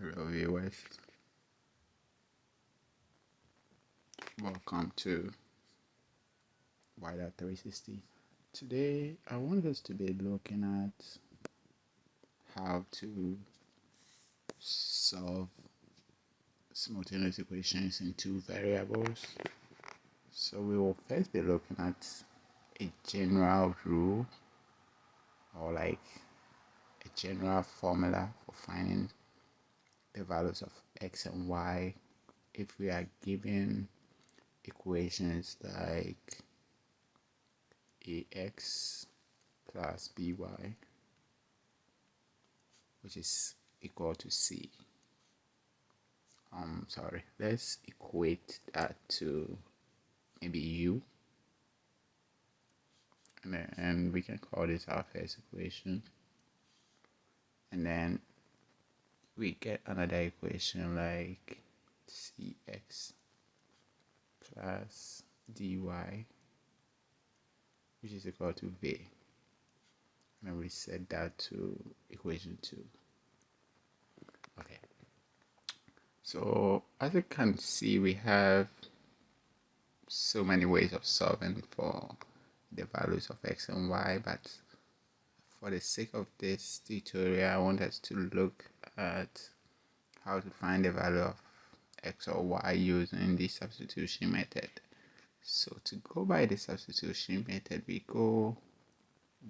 Hello viewers, welcome to Wider 360. Today I want us to be looking at how to solve simultaneous equations in two variables. So we will first be looking at a general rule or like a general formula for finding the values of x and y if we are given equations like ax plus by, which is equal to c. Let's equate that to maybe u, and we can call this our first equation. And then we get another equation like cx plus dy, which is equal to v. And we set that to equation 2. Okay. So as you can see, we have so many ways of solving for the values of x and y, but for the sake of this tutorial, I want us to look at how to find the value of x or y using the substitution method. So to go by the substitution method, we go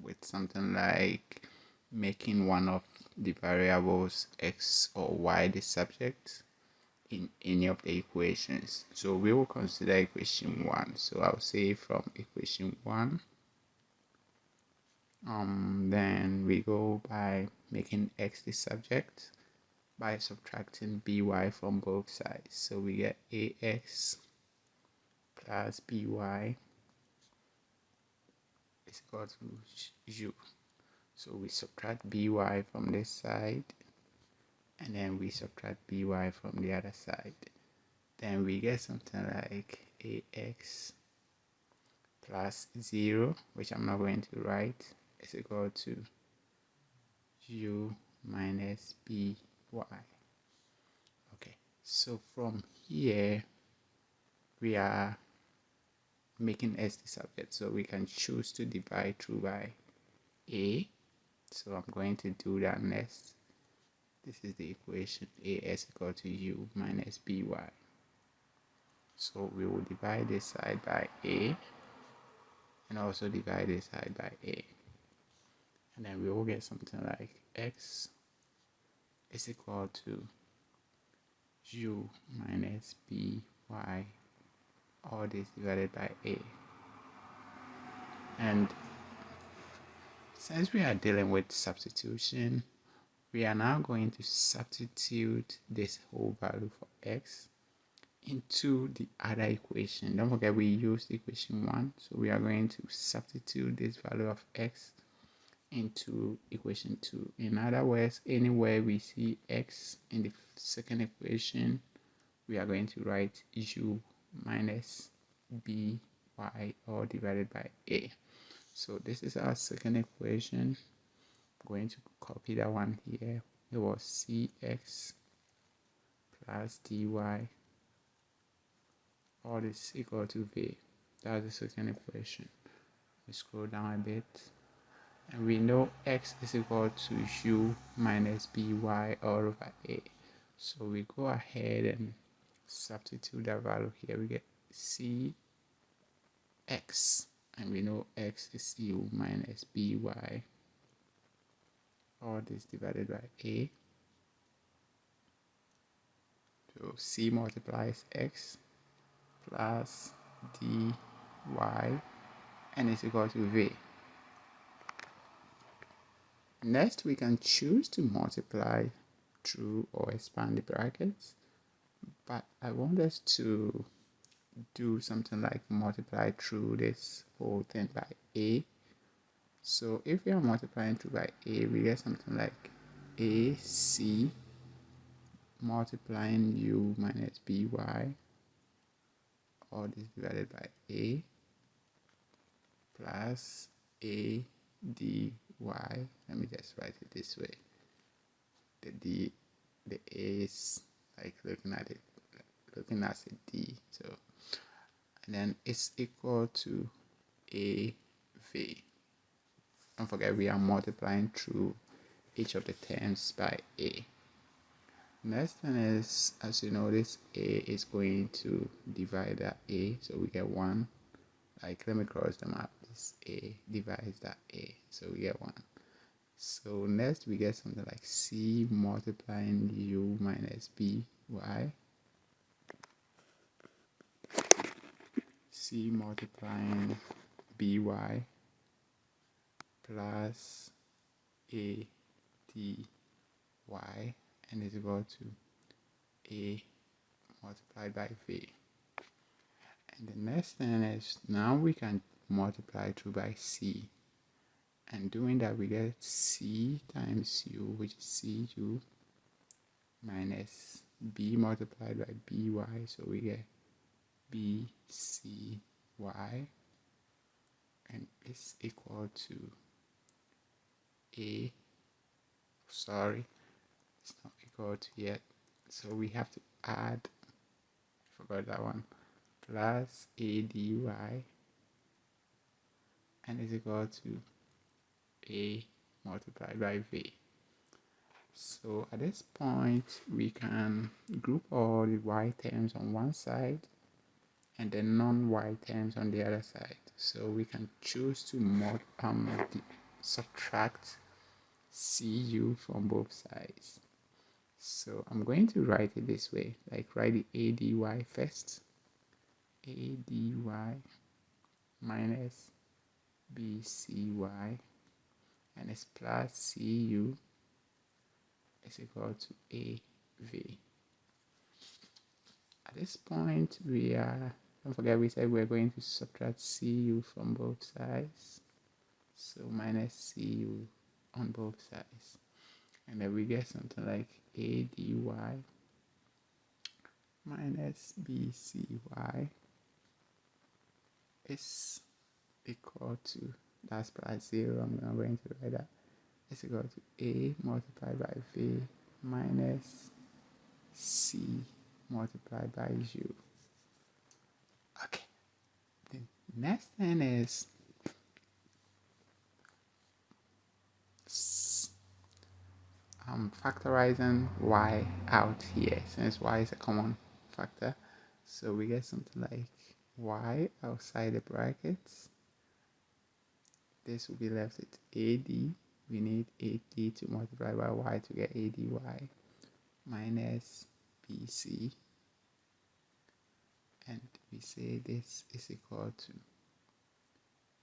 with something like making one of the variables x or y the subject in any of the equations. So we will consider equation 1. So I'll say from equation 1, then we go by making x the subject by subtracting by from both sides. So we get ax plus by is equal to u. So we subtract by from this side, and then we subtract by from the other side. Then we get something like ax plus 0, which I'm not going to write, is equal to u minus by. Okay, so from here we are making s the subject, so we can choose to divide through by a. So I'm going to do that next. This is the equation as equal to u minus by. So we will divide this side by a and also divide this side by a, and then we will get something like x is equal to u minus by, all this divided by a. And since we are dealing with substitution, we are now going to substitute this whole value for x into the other equation. Don't forget we used equation 1, so we are going to substitute this value of x into equation 2. In other words, anywhere we see x in the second equation, we are going to write u minus by, all divided by a. So this is our second equation. I'm going to copy that one here. It was cx plus dy, all this equal to v. That's the second equation. We scroll down a bit, and we know x is equal to u minus by all over a. So we go ahead and substitute that value here. We get cx, and we know x is u minus by, all this divided by a. So c multiplies x plus dy, and it's equal to v. Next, we can choose to multiply through or expand the brackets, but I want us to do something like multiply through this whole thing by a. So if we are multiplying through by a, we get something like ac multiplying u minus by, all this divided by a, plus a dy. Let me just write it this way. The d the A is like looking at it, looking at a D. So, and then it's equal to AV. Don't forget we are multiplying through each of the terms by A. Next thing is, as you know, this A is going to divide that A, so we get 1. Like, let me cross them out. This A divides that A, so we get 1. So next we get something like C multiplying U minus BY. C multiplying BY plus ADY, and is equal to A multiplied by V. And the next thing is, now we can multiply through by C. And doing that, we get C times U, which is CU, minus B multiplied by BY. So we get BCY. And it's equal to it's not equal to yet. So we have to add, forgot that one, plus ADY, and is equal to A multiplied by V. So at this point, we can group all the y terms on one side and the non-y terms on the other side. So we can choose to subtract CU from both sides. So I'm going to write it this way, like write the ADY first. ADY minus BCY, and it's plus CU is equal to AV. At this point, don't forget we said we're going to subtract CU from both sides. So minus CU on both sides. And then we get something like ADY minus BCY is equal to, that's plus 0, I'm going to write that, is equal to A multiplied by V minus C multiplied by U. Okay, the next thing is factorizing y out here, since y is a common factor. So we get something like y outside the brackets. This will be left with AD. We need AD to multiply by y to get ADY minus BC. And we say this is equal to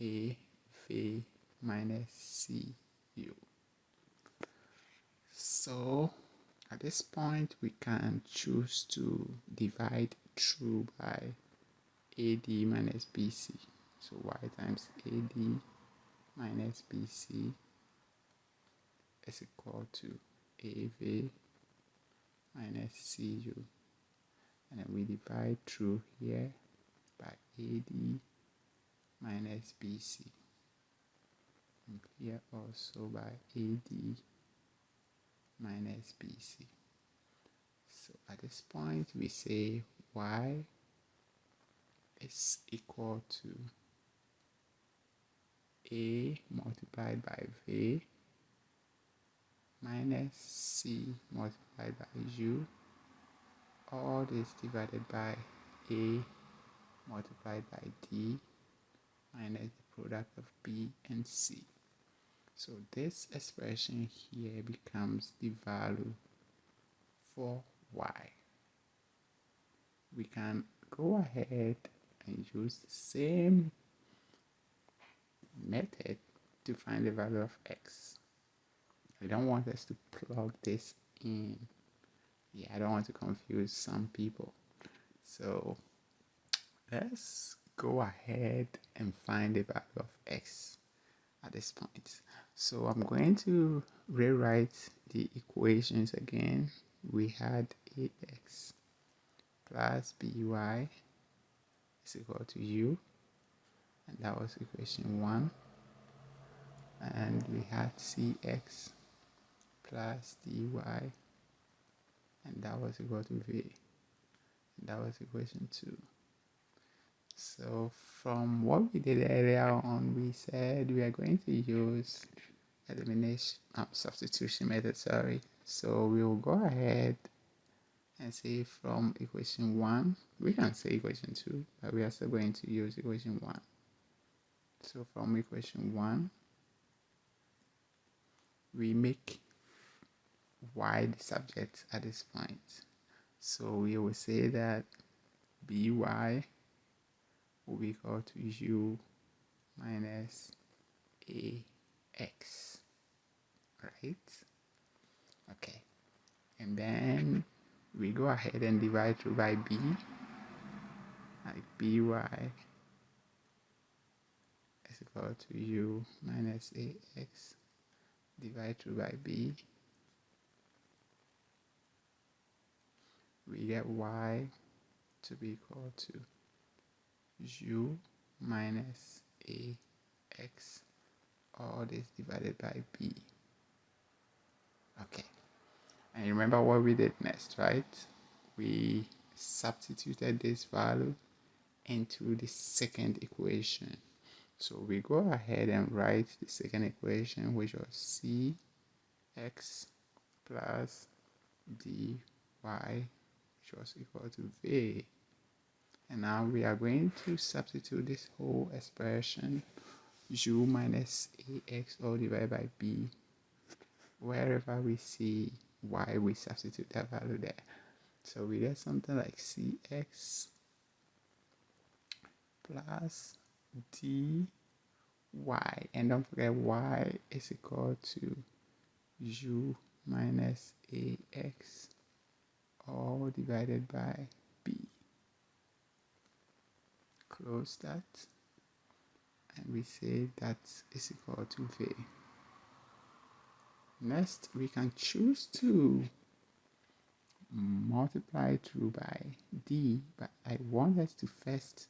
AV minus CU. So at this point, we can choose to divide through by AD minus BC. So y times AD minus BC is equal to AV minus CU. And then we divide through here by AD minus BC. And here also by AD minus BC. So at this point, we say y is equal to A multiplied by V minus C multiplied by U, all this divided by A multiplied by D minus the product of B and C. So this expression here becomes the value for y. We can go ahead and use the same method to find the value of x. I don't want us to plug this in. Yeah, I don't want to confuse some people. So let's go ahead and find the value of x at this point. So I'm going to rewrite the equations again. We had ax plus by is equal to u, and that was equation 1. And we had cx plus dy and that was equal to V. And that was equation 2. So from what we did earlier on, we said we are going to use elimination substitution method, sorry. So we will go ahead and say from equation 1, we can say equation 2, but we are still going to use equation 1. So from equation 1, we make y the subject at this point. So we will say that by will be equal to u minus ax, right? Okay, and then we go ahead and divide through by b, like by is equal to u minus ax, divide through by b, we get y to be equal to u minus ax, all this divided by b. Okay, and remember what we did next, right? We substituted this value into the second equation. So we go ahead and write the second equation, which was cx plus dy, which was equal to v. And now we are going to substitute this whole expression, u minus ax all divided by b. Wherever we see y, we substitute that value there. So we get something like cx plus dy, and don't forget y is equal to u minus ax all divided by b. Close that, and we say that is equal to v. Next, we can choose to multiply through by d, but I want us to first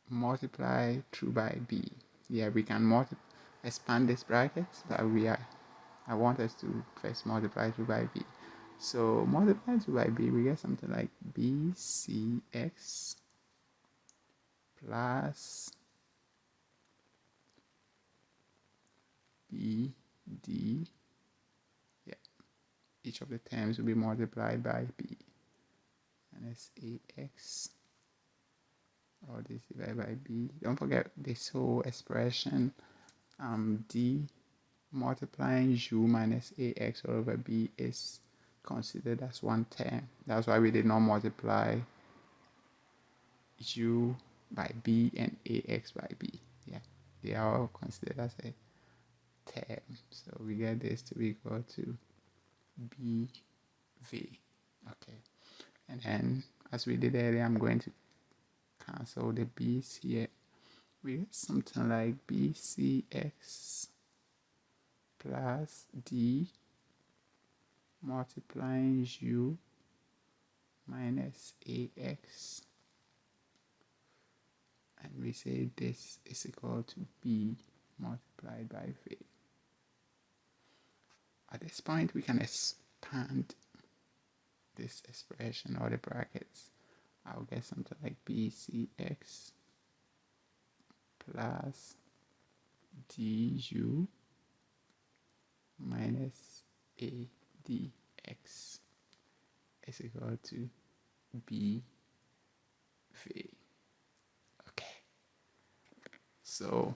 multiply through by b. Yeah, we can expand this bracket, but I want us to first multiply through by b. So multiply through by b, we get something like bcx plus bd. Yeah, each of the terms will be multiplied by b, and it's ax, all this divided by b. Don't forget this whole expression, d multiplying u minus ax all over b is considered as one term. That's why we did not multiply u by b and ax by b. Yeah, they are all considered as a term. So we get this to be equal to bv. Okay, and then as we did earlier, I'm going to cancel the b's here. We get something like bcx plus d multiplying u minus ax, and we say this is equal to b multiplied by v. At this point, we can expand this expression or the brackets. I'll get something like bcx plus du minus adx is equal to bv. Okay, so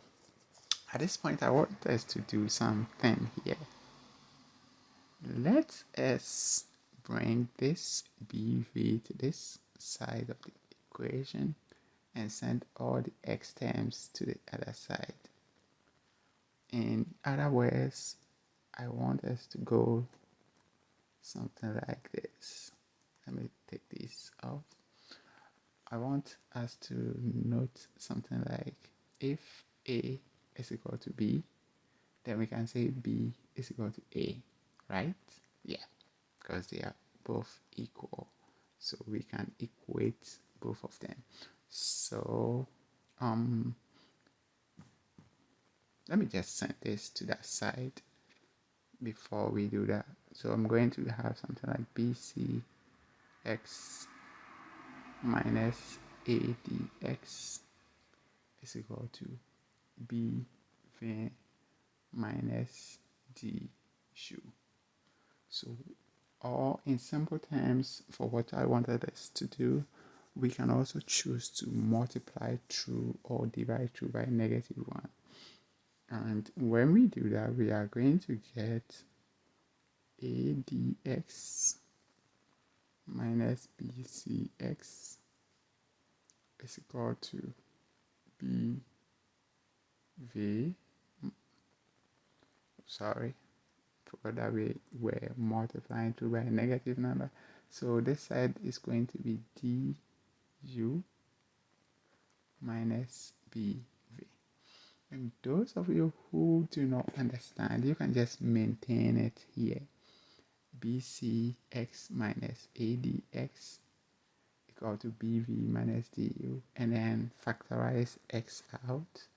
at this point I want us to do something here. Let us bring this bv to this side of the equation and send all the x terms to the other side. In other words, I want us to go something like this. Let me take this off. I want us to note something like, if A is equal to B, then we can say B is equal to A, right? Yeah, because they are both equal. So we can equate both of them. So let me just send this to that side. before we do that. So I'm going to have something like BCX minus ADX is equal to BV minus DU. So, or in simple terms, for what I wanted us to do, we can also choose to multiply through or divide through by -1. And when we do that, we are going to get ADX minus BCX is equal to BV. Sorry, forgot that we were multiplying through by a negative number. So this side is going to be DU minus BV. And those of you who do not understand, you can just maintain it here. BCX minus ADX equal to BV minus DU, and then factorize X out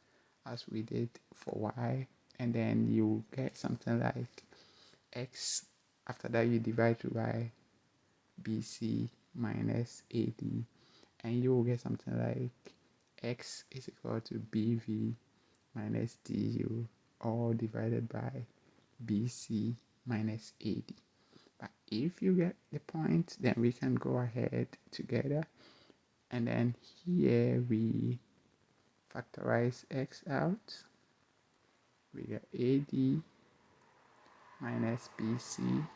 as we did for Y, and then you get something like X. After that, you divide by BC minus AD, and you will get something like X is equal to BV minus DU, all divided by BC minus AD. But if you get the point, then we can go ahead together, and then here we factorize X out. We get AD minus BC,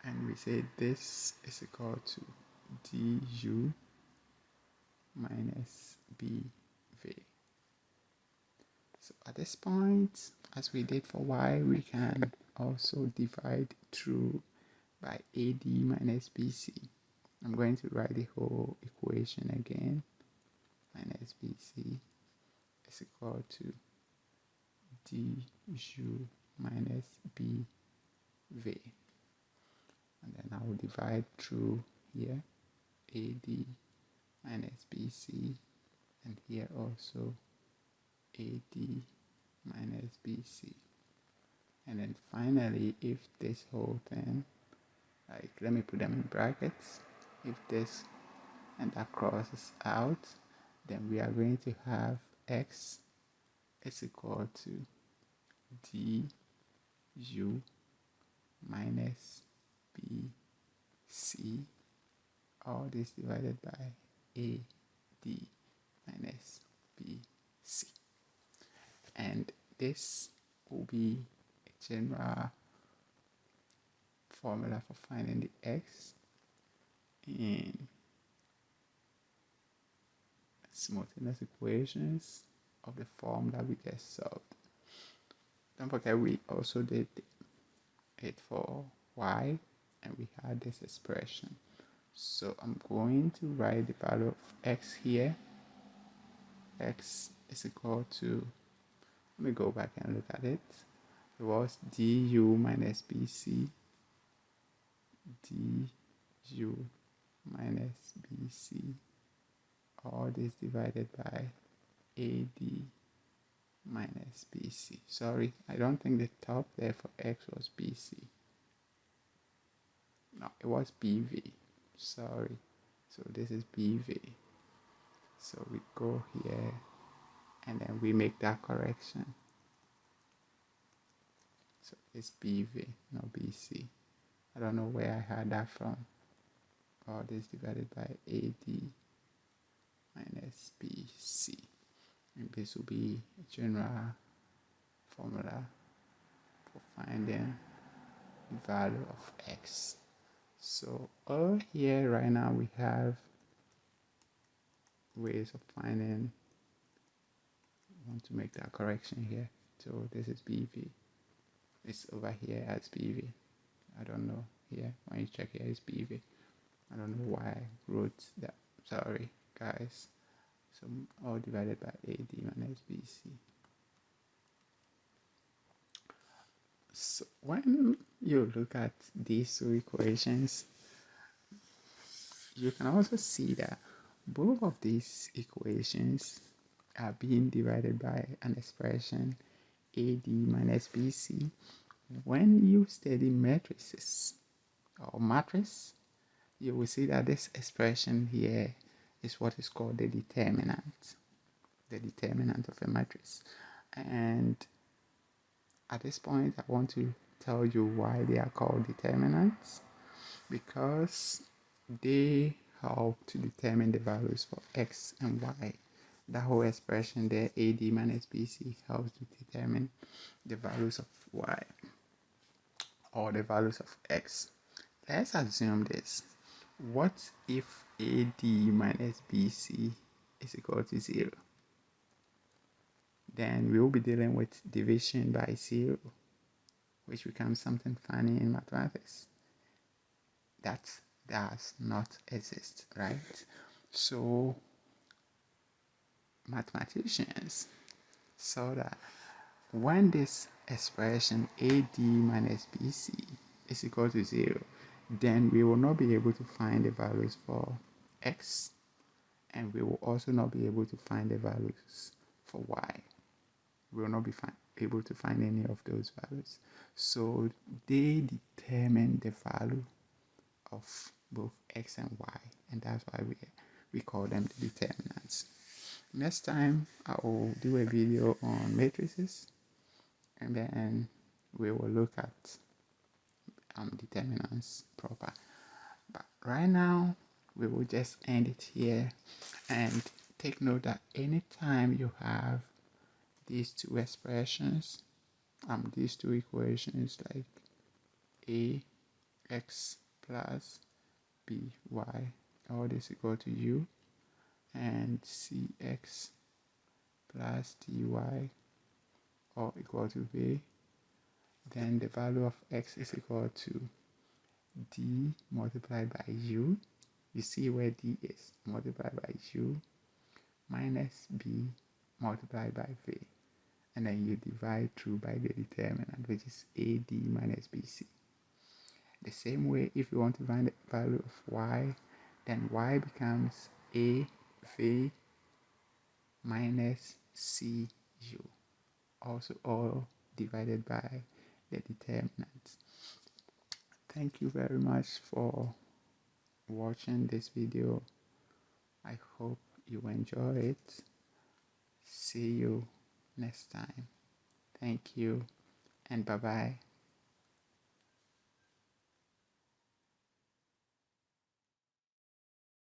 and we say this is equal to DU minus BV. So at this point, as we did for Y, we can also divide through by AD minus BC. I'm going to write the whole equation again. Minus BC is equal to DU minus BV. And then I will divide through here AD minus BC, and here also AD minus BC. And then finally, if this whole thing, like, let me put them in brackets, if this and that crosses out, then we are going to have X is equal to DU minus BC, all this divided by AD minus BC. And this will be a general formula for finding the X in simultaneous equations of the form that we just solved. Don't forget, we also did it for Y, and we had this expression. So I'm going to write the value of X here. X is equal to, let me go back and look at it. It was DU minus BC, DU minus BC, all this divided by AD minus BC. Sorry, I don't think the top there for X was BC. No, it was BV. Sorry. So this is BV. So we go here and then we make that correction. So it's BV, not BC. I don't know where I had that from. All this divided by AD minus BC. And this will be a general formula for finding the value of X. So all here right now we have ways of finding. I want to make that correction here. So this is BV. It's over here as BV. I don't know here. When you check here, it's BV. I don't know why I wrote that. Sorry, guys. So all divided by AD minus BC. So when you look at these two equations, you can also see that both of these equations are being divided by an expression AD minus BC. When you study matrices or matrix, you will see that this expression here is what is called the determinant of a matrix. And at this point, I want to tell you why they are called determinants, because they help to determine the values for x and y. That whole expression there, AD minus BC, helps to determine the values of y or the values of x. Let's assume this. What if AD minus BC is equal to 0? Then we will be dealing with division by 0, which becomes something funny in mathematics. That does not exist, right? So mathematicians saw that when this expression AD minus BC is equal to 0, then we will not be able to find the values for x, and we will also not be able to find the values for y. We will not be able to find any of those values. So they determine the value of both x and y, and that's why we call them the determinants. Next time I will do a video on matrices, and then we will look at determinants proper. But right now we will just end it here, and take note that anytime you have these two expressions, these two equations, like ax plus by, all this equal to u, and cx plus dy all equal to v, then the value of x is equal to d multiplied by u. You see where d is, multiplied by u minus b multiplied by v, and then you divide through by the determinant, which is AD minus BC. The same way, if you want to find the value of y, then y becomes AV minus CU, also all divided by the determinant. Thank you very much for watching this video. I hope you enjoy it. See you next time. Thank you, and bye-bye.